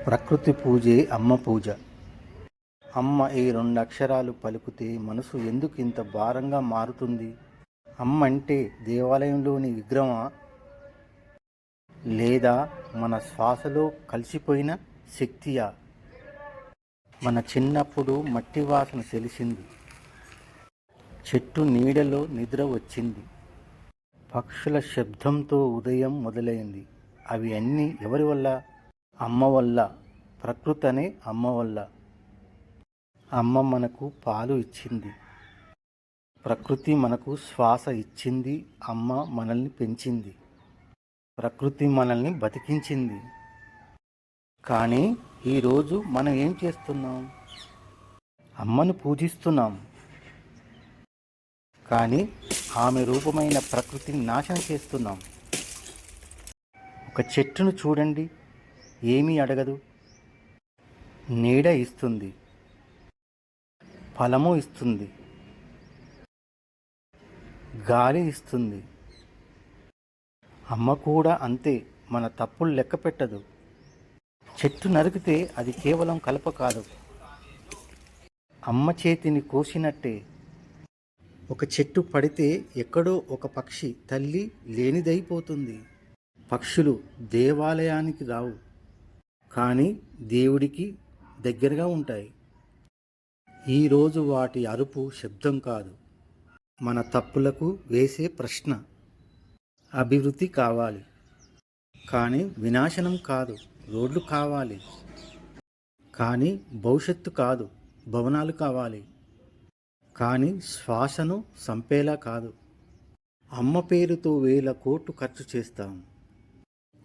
ప్రకృతి పూజే అమ్మ పూజ. అమ్మ ఈ రెండు అక్షరాలు పలుకుతే మనసు ఎందుకు ఇంత భారంగా మారుతుంది? అమ్మ అంటే దేవాలయంలోని విగ్రహమా, లేదా మన శ్వాసలో కలిసిపోయిన శక్తియా? మన చిన్నప్పుడు మట్టి వాసన తెలిసింది, చెట్టు నీడలో నిద్ర వచ్చింది, పక్షుల శబ్దంతో ఉదయం మొదలైంది. అవి అన్నీ ఎవరి వల్ల? అమ్మ వల్ల. ప్రకృతి అనే అమ్మ వల్ల. అమ్మ మనకు పాలు ఇచ్చింది, ప్రకృతి మనకు శ్వాస ఇచ్చింది. అమ్మ మనల్ని పెంచింది, ప్రకృతి మనల్ని బతికించింది. కానీ ఈరోజు మనం ఏం చేస్తున్నాం? అమ్మను పూజిస్తున్నాం, కానీ ఆమె రూపమైన ప్రకృతిని నాశనం చేస్తున్నాం. ఒక చెట్టును చూడండి, ఏమీ అడగదు, నీడ ఇస్తుంది, ఫలము ఇస్తుంది, గాలి ఇస్తుంది. అమ్మ కూడా అంతే, మన తప్పులు లెక్క పెట్టదు. చెట్టు నరికితే అది కేవలం కలప కాదు, అమ్మ చేతిని కోసినట్టే. ఒక చెట్టు పడితే ఎక్కడో ఒక పక్షి తల్లి లేనిదైపోతుంది. పక్షులు దేవాలయానికి రావు, కానీ దేవుడికి దగ్గరగా ఉంటాయి. ఈరోజు వాటి అరుపు శబ్దం కాదు, మన తప్పులకు వేసే ప్రశ్న. అభివృద్ధి కావాలి, కానీ వినాశనం కాదు. రోడ్లు కావాలి, కానీ భవిష్యత్తు కాదు. భవనాలు కావాలి, కానీ శ్వాసను చంపేలా కాదు. అమ్మ పేరుతో 1000 కోట్లు ఖర్చు చేస్తాం,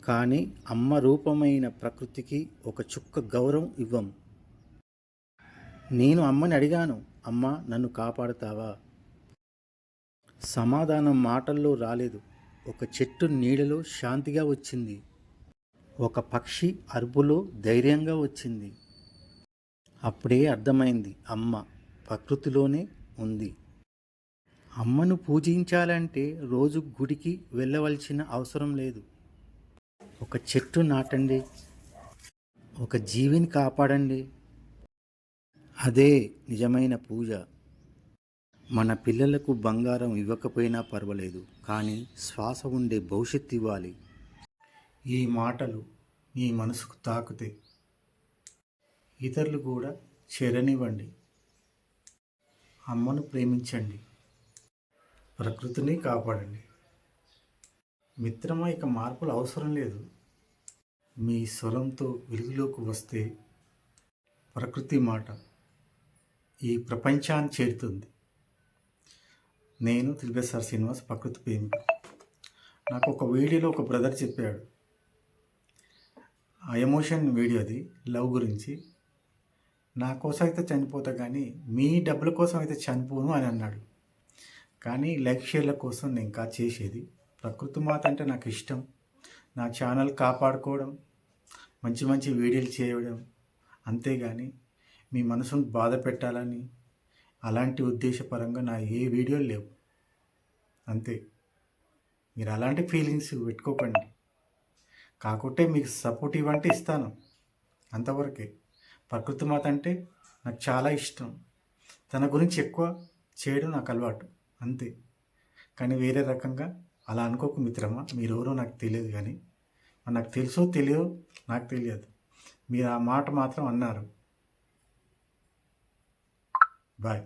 కానీ అమ్మ రూపమైన ప్రకృతికి ఒక చుక్క గౌరవం ఇవ్వం. నేను అమ్మని అడిగాను, అమ్మ నన్ను కాపాడుతావా? సమాధానం మాటల్లో రాలేదు. ఒక చెట్టు నీడలో శాంతిగా వచ్చింది, ఒక పక్షి అరుపులో ధైర్యంగా వచ్చింది. అప్పుడే అర్థమైంది, అమ్మ ప్రకృతిలోనే ఉంది. అమ్మను పూజించాలంటే రోజు గుడికి వెళ్ళవలసిన అవసరం లేదు. ఒక చెట్టు నాటండి, ఒక జీవిని కాపాడండి. అదే నిజమైన పూజ. మన పిల్లలకు బంగారం ఇవ్వకపోయినా పర్వాలేదు, కానీ శ్వాస ఉండే భవిష్యత్తు ఇవ్వాలి. ఈ మాటలు మీ మనసుకు తాకితే ఇతరులు కూడా చేరనివ్వండి. అమ్మను ప్రేమించండి, ప్రకృతిని కాపాడండి. మిత్రమా, ఇక మార్పులు అవసరం లేదు. మీ స్వరంతో వెలుగులోకి వస్తే ప్రకృతి మాట ఈ ప్రపంచాన్ని చేరుతుంది. నేను తిరుపతి శ్రీనివాస్, ప్రకృతి ప్రేమిక. నాకు ఒక వీడియోలో ఒక బ్రదర్ చెప్పాడు, ఆ ఎమోషన్ వీడియో, అది లవ్ గురించి. నా కోసం అయితే చనిపోతా, కానీ మీ డబ్బుల కోసం అయితే చనిపోను అని అన్నాడు. కానీ లైక్ షేర్ల కోసం నేను ఇంకా చేసేది. ప్రకృతి మాత అంటే నాకు ఇష్టం. నా ఛానల్ కాపాడుకోవడం, మంచి మంచి వీడియోలు చేయడం, అంతేగాని మీ మనసును బాధ పెట్టాలని అలాంటి ఉద్దేశపరంగా నా ఏ వీడియోలు లేవు. అంతే, మీరు అలాంటి ఫీలింగ్స్ పెట్టుకోకండి. కాకుంటే మీకు సపోర్ట్ ఇవ్వంటే ఇస్తాను, అంతవరకే. ప్రకృతి మాత అంటే నాకు చాలా ఇష్టం. తన గురించి ఎక్కువ చేయడం నాకు అలవాటు, అంతే. కానీ వేరే రకంగా అలా అనుకోకు మిత్రమా. మీరెవరో నాకు తెలియదు, కానీ నాకు తెలుసో తెలియదో నాకు తెలియదు. మీరు ఆ మాట మాత్రం అన్నారు. బాయ్.